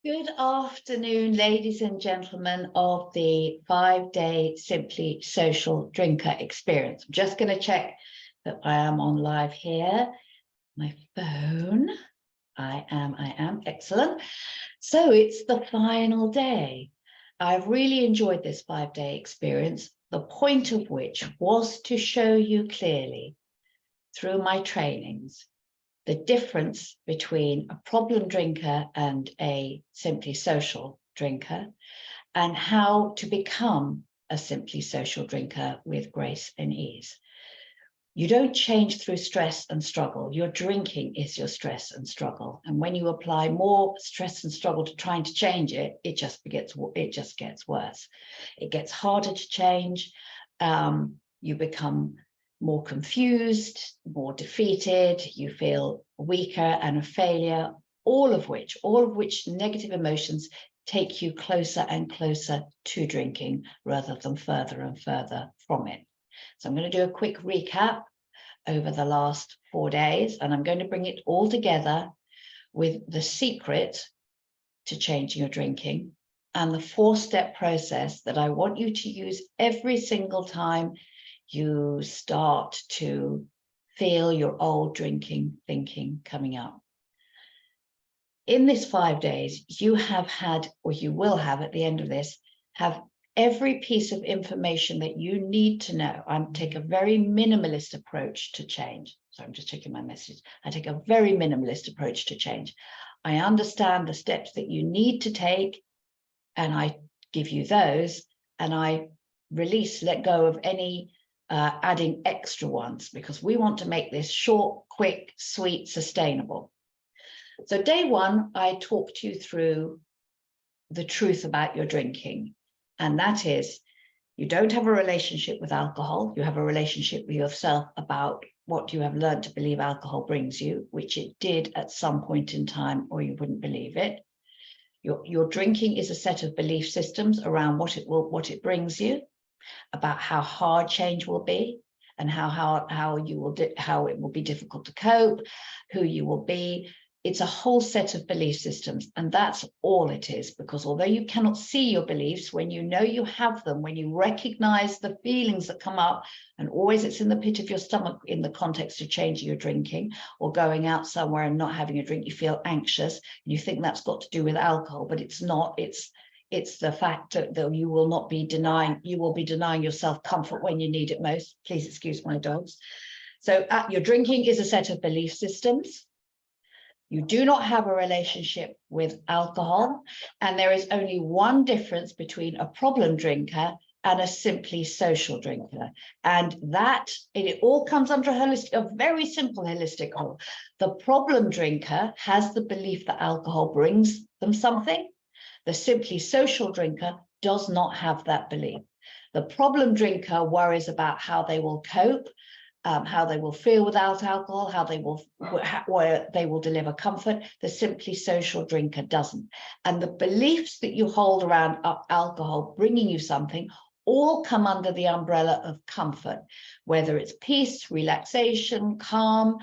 Good afternoon, ladies and gentlemen of the 5-day Simply Social Drinker experience. I'm just going to check that I am on live here. My phone. I am. Excellent. So it's the final day. I've really enjoyed this 5-day experience, the point of which was to show you clearly through my trainings the difference between a problem drinker and a simply social drinker, and how to become a simply social drinker with grace and ease. You don't change through stress and struggle. Your drinking is your stress and struggle. And when you apply more stress and struggle to trying to change it, it just gets worse. It gets harder to change. You become more confused, more defeated, you feel weaker and a failure, all of which negative emotions take you closer and closer to drinking rather than further and further from it. So I'm going to do a quick recap over the last 4 days, and I'm going to bring it all together with the secret to changing your drinking and the 4-step process that I want you to use every single time you start to feel your old drinking thinking coming up. In this 5 days, you have had, or you will have at the end of this, have every piece of information that you need to know. I take a very minimalist approach to change. So I'm just checking my message. I take a very minimalist approach to change. I understand the steps that you need to take, and I give you those, and I let go of any adding extra ones, because we want to make this short, quick, sweet, sustainable. So day 1, I talked you through the truth about your drinking. And that is, you don't have a relationship with alcohol. You have a relationship with yourself about what you have learned to believe alcohol brings you, which it did at some point in time, or you wouldn't believe it. Your drinking is a set of belief systems around what it brings you, about how hard change will be, and how it will be difficult to cope, who you will be. It's a whole set of belief systems, and that's all it is. Because although you cannot see your beliefs, when you know you have them, when you recognize the feelings that come up, and always it's in the pit of your stomach in the context of changing your drinking or going out somewhere and not having a drink, you feel anxious and you think that's got to do with alcohol, but it's not. It's the fact that you will be denying yourself comfort when you need it most. Please excuse my dogs. So your drinking is a set of belief systems. You do not have a relationship with alcohol, and there is only one difference between a problem drinker and a simply social drinker. And that, it all comes under a very simple holistic whole. The problem drinker has the belief that alcohol brings them something. The simply social drinker does not have that belief. The problem drinker worries about how they will cope, how they will feel without alcohol, where they will deliver comfort. The simply social drinker doesn't. And the beliefs that you hold around alcohol bringing you something all come under the umbrella of comfort, whether it's peace, relaxation, calm,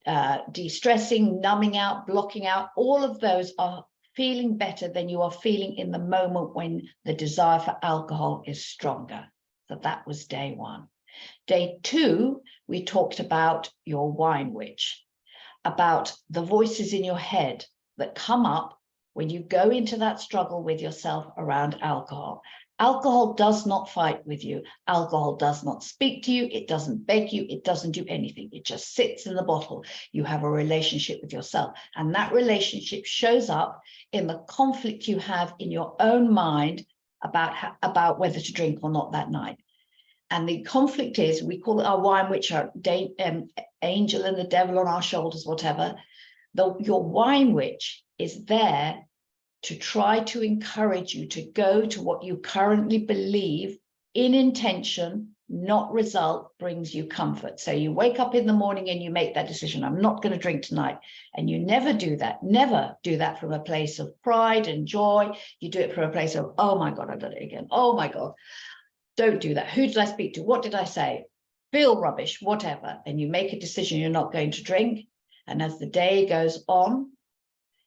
de-stressing, numbing out, blocking out. All of those are feeling better than you are feeling in the moment when the desire for alcohol is stronger. So that was day 1. Day 2, we talked about your wine witch, about the voices in your head that come up when you go into that struggle with yourself around alcohol. Alcohol does not fight with you. Alcohol does not speak to you. It doesn't beg you. It doesn't do anything. It just sits in the bottle. You have a relationship with yourself. And that relationship shows up in the conflict you have in your own mind about whether to drink or not that night. And the conflict is, we call it our wine witch, our angel and the devil on our shoulders, whatever. Your wine witch is there to try to encourage you to go to what you currently believe in intention, not result, brings you comfort. So you wake up in the morning and you make that decision, I'm not going to drink tonight. And you never do that from a place of pride and joy. You do it from a place of, oh my God, I've done it again. Oh my God. Don't do that. Who did I speak to? What did I say? Feel rubbish, whatever. And you make a decision you're not going to drink. And as the day goes on,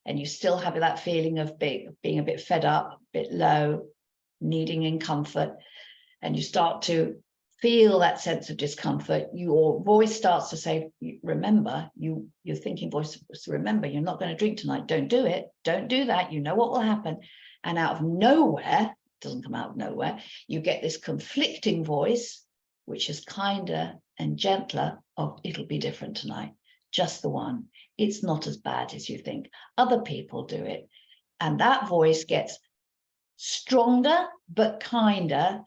and you still have that feeling of being a bit fed up, a bit low, needing in comfort, and you start to feel that sense of discomfort, your voice starts to say, remember, your thinking voice, remember, you're not going to drink tonight. Don't do it. Don't do that. You know what will happen. And out of nowhere, it doesn't come out of nowhere, you get this conflicting voice, which is kinder and gentler, of it'll be different tonight. Just the one. It's not as bad as you think. Other people do it. And that voice gets stronger but kinder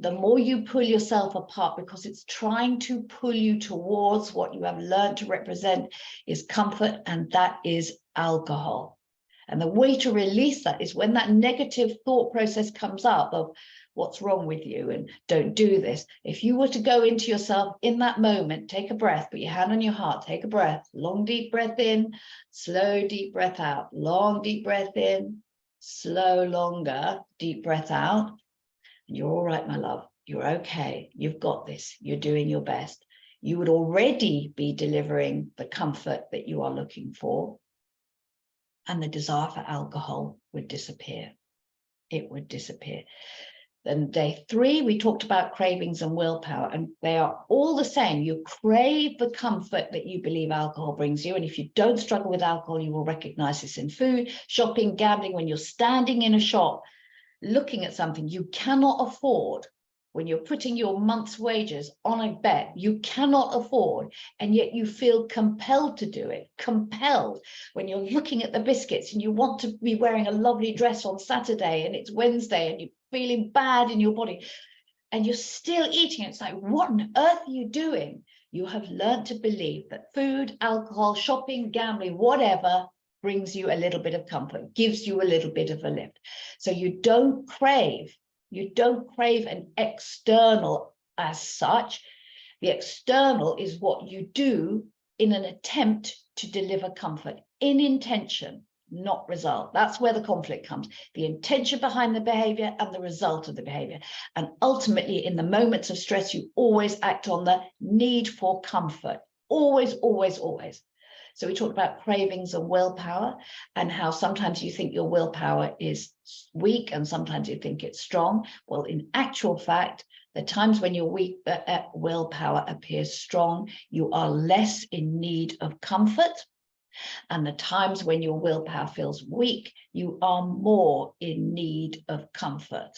the more you pull yourself apart, because it's trying to pull you towards what you have learned to represent is comfort, and that is alcohol. And the way to release that is when that negative thought process comes up of what's wrong with you and don't do this. If you were to go into yourself in that moment, take a breath, put your hand on your heart, take a breath, long, deep breath in, slow, deep breath out, long, deep breath in, slow, longer, deep breath out. And you're all right, my love. You're okay. You've got this. You're doing your best. You would already be delivering the comfort that you are looking for. And the desire for alcohol would disappear. It would disappear. Then day 3, we talked about cravings and willpower, and they are all the same. You crave the comfort that you believe alcohol brings you. And if you don't struggle with alcohol, you will recognize this in food, shopping, gambling. When you're standing in a shop, looking at something you cannot afford, when you're putting your month's wages on a bet you cannot afford, and yet you feel compelled to do it, compelled. When you're looking at the biscuits and you want to be wearing a lovely dress on Saturday and it's Wednesday and you're feeling bad in your body and you're still eating it, it's like, what on earth are you doing? You have learned to believe that food, alcohol, shopping, gambling, whatever, brings you a little bit of comfort, gives you a little bit of a lift. So you don't crave an external as such. The external is what you do in an attempt to deliver comfort, in intention, not result. That's where the conflict comes. The intention behind the behavior and the result of the behavior. And ultimately, in the moments of stress, you always act on the need for comfort. Always, always, always. So we talked about cravings and willpower, and how sometimes you think your willpower is weak and sometimes you think it's strong. Well, in actual fact, the times when your weak willpower appears strong, you are less in need of comfort. And the times when your willpower feels weak, you are more in need of comfort.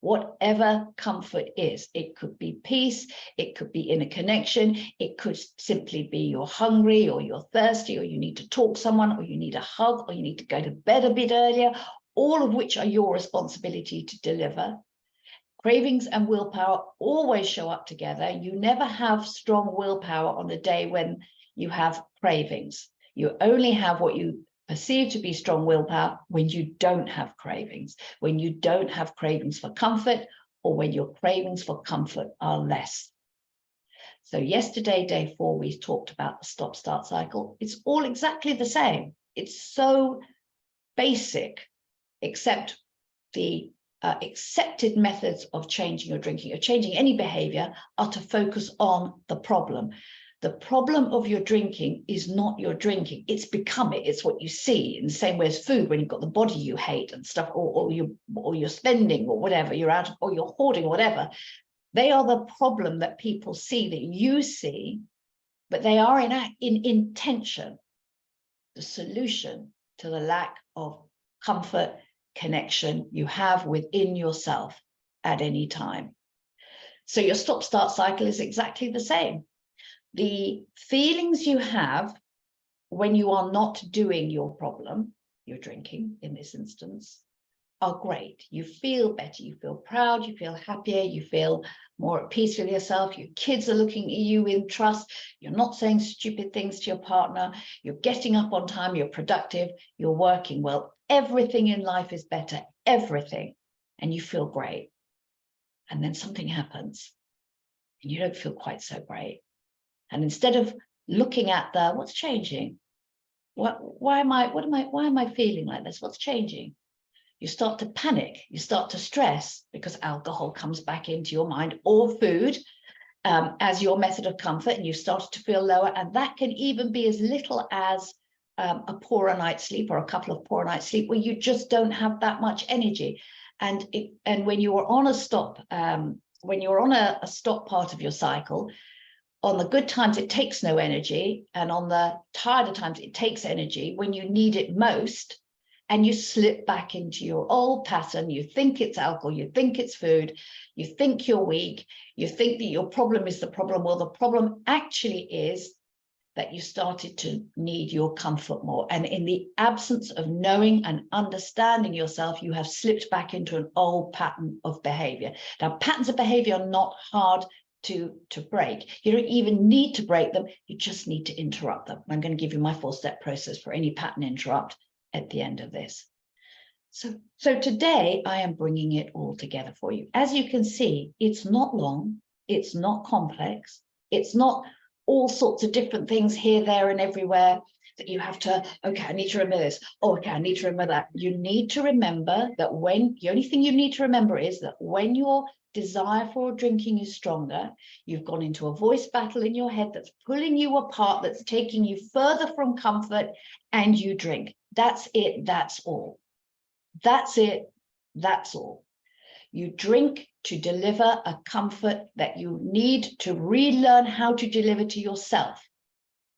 Whatever comfort is, it could be peace, it could be inner connection, it could simply be you're hungry or you're thirsty or you need to talk to someone or you need a hug or you need to go to bed a bit earlier, all of which are your responsibility to deliver. Cravings and willpower always show up together. You never have strong willpower on a day when you have cravings. You only have what you perceive to be strong willpower when you don't have cravings, when you don't have cravings for comfort, or when your cravings for comfort are less. So yesterday, day 4, we talked about the stop-start cycle. It's all exactly the same. It's so basic, except the accepted methods of changing your drinking, or changing any behavior, are to focus on the problem. The problem of your drinking is not your drinking. It's become it. It's what you see. In the same way as food, when you've got the body you hate and stuff, or you're spending or whatever, you're out, or you're hoarding or whatever. They are the problem that people see, that you see, but they are in intention the solution to the lack of comfort, connection you have within yourself at any time. So your stop-start cycle is exactly the same. The feelings you have when you are not doing your problem, your drinking in this instance, are great. You feel better, you feel proud, you feel happier, you feel more at peace with yourself. Your kids are looking at you in trust. You're not saying stupid things to your partner. You're getting up on time, you're productive, you're working well. Everything in life is better, everything. And you feel great. And then something happens and you don't feel quite so great. And instead of looking at what's changing, why am I feeling like this? What's changing? You start to panic, you start to stress, because alcohol comes back into your mind, or food as your method of comfort, and you start to feel lower. And that can even be as little as a poorer night's sleep or a couple of poor nights sleep where you just don't have that much energy. And when you are on a stop, when you're on a stop part of your cycle, on the good times, it takes no energy. And on the tired times, it takes energy when you need it most. And you slip back into your old pattern. You think it's alcohol, you think it's food, you think you're weak, you think that your problem is the problem. Well, the problem actually is that you started to need your comfort more. And in the absence of knowing and understanding yourself, you have slipped back into an old pattern of behavior. Now, patterns of behavior are not hard to break. You don't even need to break them. You just need to interrupt them. I'm going to give you my 4-step process for any pattern interrupt at the end of this. So today I am bringing it all together for you. As you can see, it's not long, it's not complex, it's not all sorts of different things here, there, and everywhere that you have to, okay, I need to remember this. Oh, okay, I need to remember that. You need to remember that the only thing you need to remember is that when your desire for drinking is stronger, you've gone into a voice battle in your head that's pulling you apart, that's taking you further from comfort, and you drink. That's it, that's all. That's it, that's all. You drink to deliver a comfort that you need to relearn how to deliver to yourself.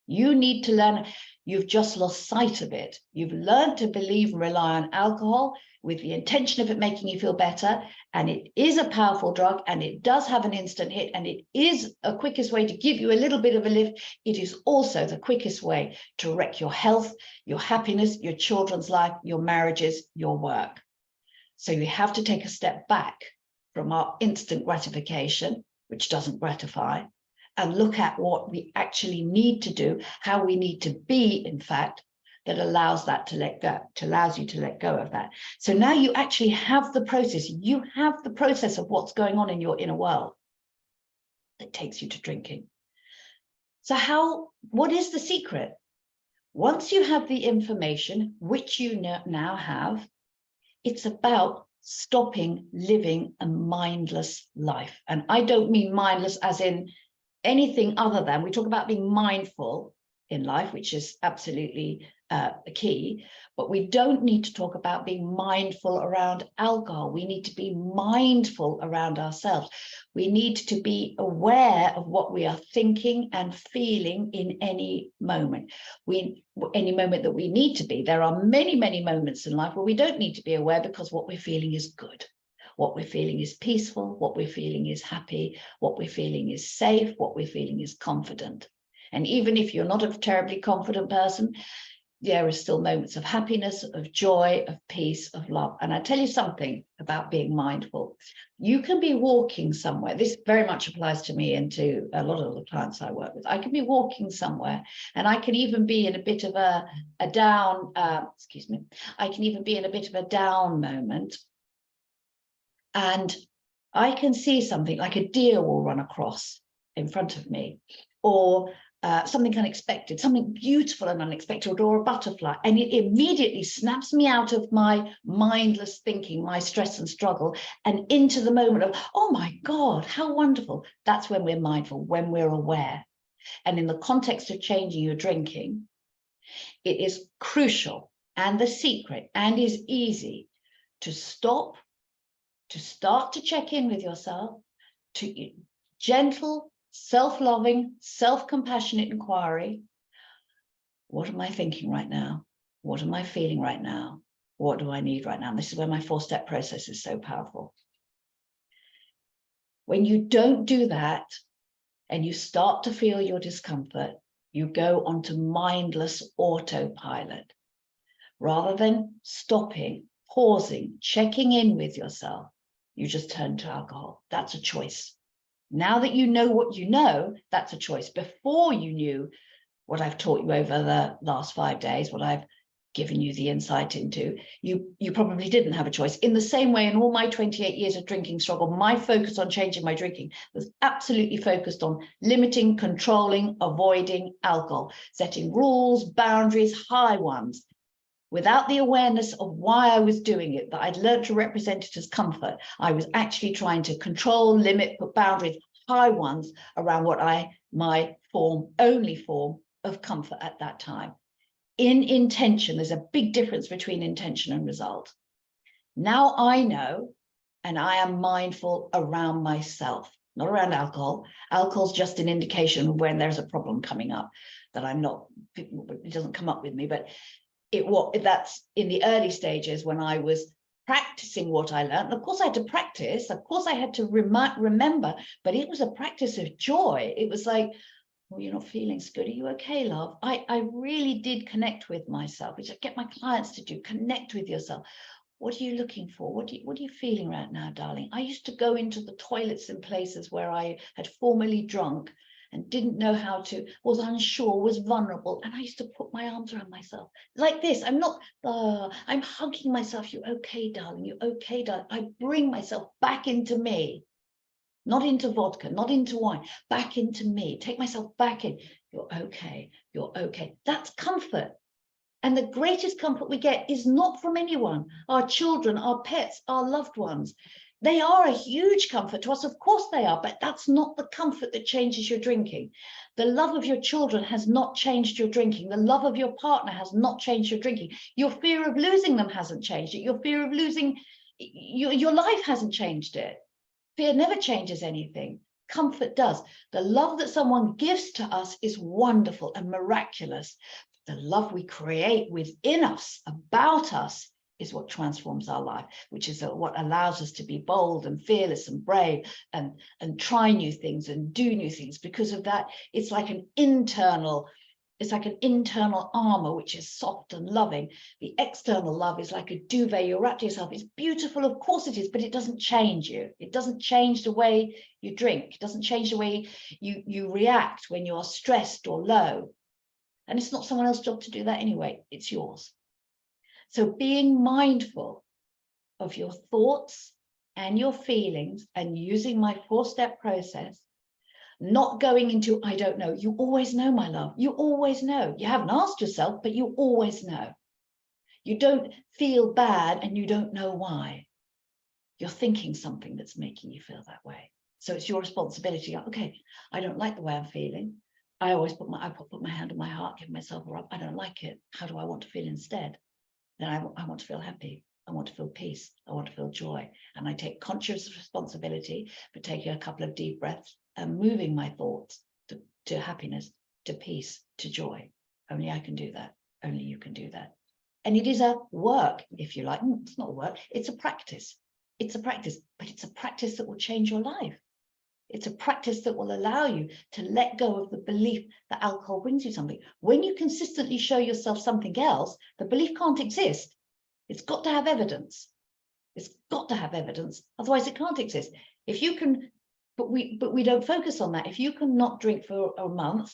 You need to learn, you've just lost sight of it. You've learned to believe and rely on alcohol with the intention of it making you feel better. And it is a powerful drug, and it does have an instant hit, and it is a quickest way to give you a little bit of a lift. It is also the quickest way to wreck your health, your happiness, your children's life, your marriages, your work. So you have to take a step back from our instant gratification, which doesn't gratify, and look at what we actually need to do, how we need to be, in fact, that allows that to let go, allows you to let go of that. So now you actually have the process. You have the process of what's going on in your inner world that takes you to drinking. So what is the secret? Once you have the information, which you now have, it's about stopping living a mindless life. And I don't mean mindless as in anything other than, we talk about being mindful in life, which is absolutely key, but we don't need to talk about being mindful around alcohol. We need to be mindful around ourselves. We need to be aware of what we are thinking and feeling in any moment. Any moment that we need to be. There are many, many moments in life where we don't need to be aware because what we're feeling is good. What we're feeling is peaceful. What we're feeling is happy. What we're feeling is safe. What we're feeling is confident. And even if you're not a terribly confident person, there are still moments of happiness, of joy, of peace, of love. And I tell you something about being mindful. You can be walking somewhere. This very much applies to me and to a lot of the clients I work with. I can be walking somewhere, and I can even be in a bit of a down, I can even be in a bit of a down moment. And I can see something like a deer will run across in front of me, or something unexpected, something beautiful and unexpected, or a butterfly, and it immediately snaps me out of my mindless thinking, my stress and struggle, and into the moment of, oh my God, how wonderful. That's when we're mindful, when we're aware. And in the context of changing your drinking, it is crucial and the secret, and is easy, to stop, to start to check in with yourself, to gentle, self-loving, self-compassionate inquiry. What am I thinking right now? What am I feeling right now? What do I need right now? And this is where my 4-step process is so powerful. When you don't do that and you start to feel your discomfort, you go onto mindless autopilot. Rather than stopping, pausing, checking in with yourself, you just turn to alcohol. That's a choice. Now that you know what you know, that's a choice. Before you knew what I've taught you over the last 5 days, what I've given you the insight into, you probably didn't have a choice. In the same way, in all my 28 years of drinking struggle, my focus on changing my drinking was absolutely focused on limiting, controlling, avoiding alcohol, setting rules, boundaries, high ones. Without the awareness of why I was doing it, that I'd learned to represent it as comfort, I was actually trying to control, limit, put boundaries, high ones, around what my only form of comfort at that time. in intention, there's a big difference between intention and result. Now I know, and I am mindful around myself, not around alcohol. Alcohol's just an indication of when there's a problem coming up that I'm not, it doesn't come up with me, but that's in the early stages when I was practicing what I learned. Of course I had to practice, of course I had to remember, but it was a practice of joy. It was like, well, you're not feeling so good. Are you okay, love? I really did connect with myself, which I get my clients to do. Connect with yourself. What are you looking for? What are you feeling right now, darling? I used to go into the toilets in places where I had formerly drunk and didn't know how to, was unsure, was vulnerable. And I used to put my arms around myself like this. I'm not, I'm hugging myself. You okay, darling? You okay, darling? I bring myself back into me, not into vodka, not into wine, back into me. Take myself back in. You're okay. You're okay. That's comfort. And the greatest comfort we get is not from anyone, our children, our pets, our loved ones. They are a huge comfort to us. Of course they are, but that's not the comfort that changes your drinking. The love of your children has not changed your drinking. The love of your partner has not changed your drinking. Your fear of losing them hasn't changed it. Your fear of losing, your life hasn't changed it. Fear never changes anything. Comfort does. The love that someone gives to us is wonderful and miraculous. The love we create within us, about us, is what transforms our life, which is what allows us to be bold and fearless and brave and try new things and do new things. Because of that, it's like an internal armor, which is soft and loving. The external love is like a duvet you wrap yourself. It's beautiful, of course it is, but it doesn't change you. It doesn't change the way you drink. It doesn't change the way you react when you're stressed or low. And it's not someone else's job to do that anyway, it's yours. So being mindful of your thoughts and your feelings and using my 4-step process, not going into, I don't know. You always know, my love. You always know. You haven't asked yourself, but you always know. You don't feel bad and you don't know why. You're thinking something that's making you feel that way. So it's your responsibility. Okay, I don't like the way I'm feeling. I always put my hand on my heart, give myself a rub. I don't like it. How do I want to feel instead? Then I want to feel happy. I want to feel peace. I want to feel joy. And I take conscious responsibility for taking a couple of deep breaths and moving my thoughts to happiness, to peace, to joy. Only I can do that. Only you can do that. And it is a work, if you like. It's not a work. It's a practice. It's a practice, but it's a practice that will change your life. It's a practice that will allow you to let go of the belief that alcohol brings you something. When you consistently show yourself something else, the belief can't exist. It's got to have evidence. It's got to have evidence. Otherwise, it can't exist. If you can, but we don't focus on that. If you can not drink for a month,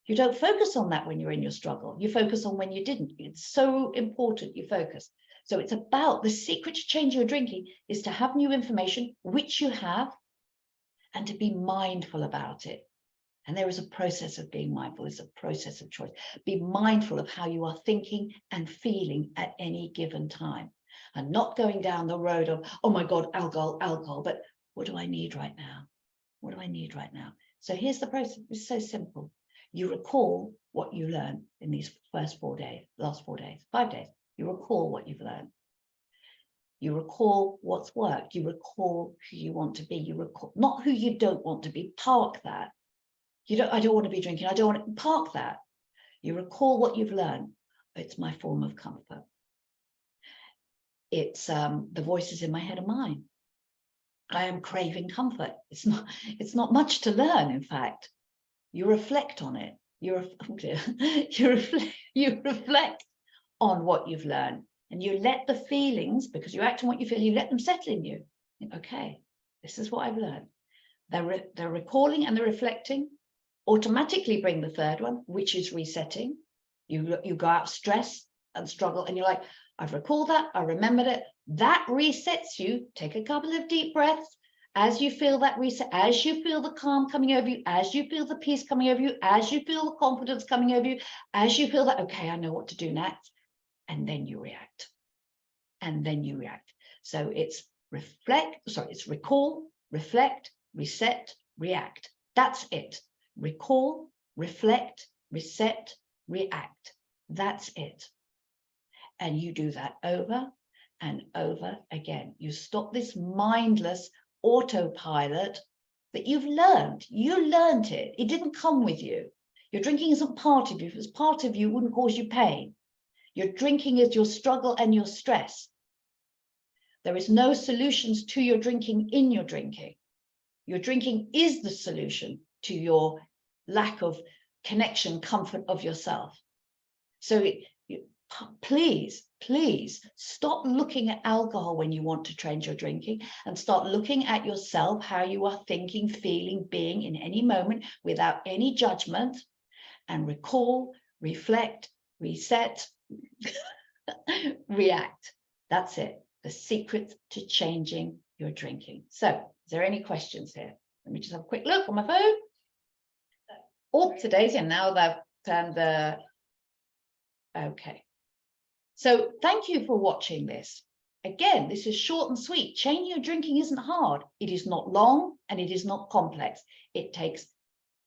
you don't focus on that when you're in your struggle. You focus on when you didn't. It's so important you focus. So it's about the secret to change your drinking is to have new information, which you have, and to be mindful about it. And there is a process of being mindful. It's a process of choice. Be mindful of how you are thinking and feeling at any given time, and not going down the road of, oh my God, alcohol, but what do I need right now? What do I need right now? So here's the process. It's so simple. You recall what you learned in these last 4 days, 5 days. You recall what you've learned. You recall what's worked. You recall who you want to be. You recall not who you don't want to be. Park that. I don't want to be drinking. I don't want to park that. You recall what you've learned. It's my form of comfort. It's the voices in my head are mine. I am craving comfort. It's not much to learn. In fact, you reflect on it. You reflect on what you've learned. And you let the feelings, because you act on what you feel, you let them settle in you. Okay, this is what I've learned. The recalling and the reflecting automatically bring the third one, which is resetting. You go out stress and struggle, and you're like, I've recalled that, I remembered it. That resets you. Take a couple of deep breaths. As you feel that reset, as you feel the calm coming over you, as you feel the peace coming over you, as you feel the confidence coming over you, as you feel that, okay, I know what to do next. And then you react. And then you react. So it's it's recall, reflect, reset, react. That's it. Recall, reflect, reset, react. That's it. And you do that over and over again. You stop this mindless autopilot that you've learned. You learned it. It didn't come with you. Your drinking isn't part of you. If it was part of you, it wouldn't cause you pain. Your drinking is your struggle and your stress. There is no solutions to your drinking in your drinking. Your drinking is the solution to your lack of connection, comfort of yourself. So please, please stop looking at alcohol when you want to change your drinking, and start looking at yourself, how you are thinking, feeling, being in any moment without any judgment, and recall, reflect, reset, react. That's it. The secret to changing your drinking. So, is there any questions here? Let me just have a quick look on my phone. Oh, today's in now. They've turned the. Okay. So, thank you for watching this. Again, this is short and sweet. Changing your drinking isn't hard. It is not long and it is not complex. It takes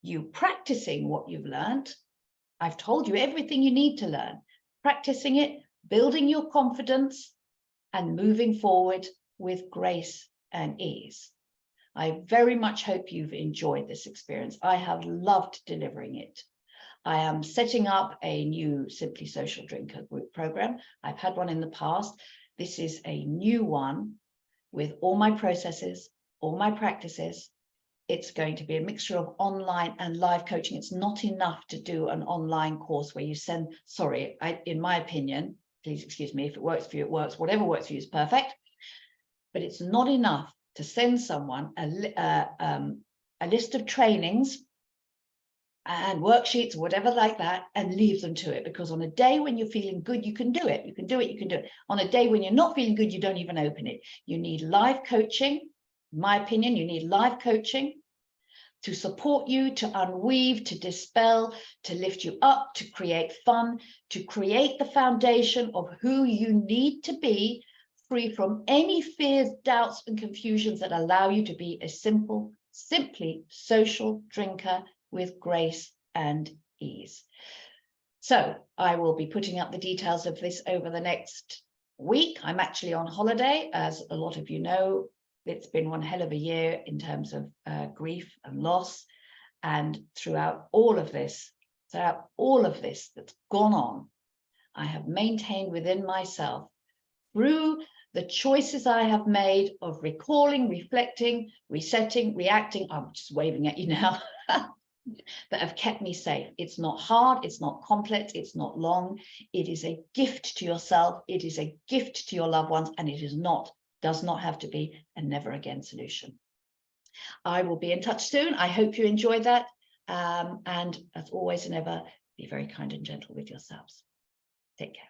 you practicing what you've learned. I've told you everything you need to learn. Practicing it, building your confidence, and moving forward with grace and ease. I very much hope you've enjoyed this experience. I have loved delivering it. I am setting up a new Simply Social Drinker group program. I've had one in the past. This is a new one with all my processes, all my practices. It's going to be a mixture of online and live coaching. It's not enough to do an online course where you send, in my opinion, please excuse me, if it works for you, it works. Whatever works for you is perfect. But it's not enough to send someone a list of trainings and worksheets, whatever like that, and leave them to it. Because on a day when you're feeling good, you can do it. You can do it. You can do it. On a day when you're not feeling good, you don't even open it. You need live coaching. In my opinion, you need live coaching to support you, to unweave, to dispel, to lift you up, to create fun, to create the foundation of who you need to be, free from any fears, doubts, and confusions that allow you to be a simply social drinker with grace and ease. So I will be putting up the details of this over the next week. I'm actually on holiday, as a lot of you know. It's been one hell of a year in terms of grief and loss. And throughout all of this that's gone on, I have maintained within myself, through the choices I have made of recalling, reflecting, resetting, reacting, I'm just waving at you now, that have kept me safe. It's not hard, it's not complex, it's not long. It is a gift to yourself, it is a gift to your loved ones, and it does not have to be a never again solution. I will be in touch soon. I hope you enjoyed that. And as always and ever, be very kind and gentle with yourselves. Take care.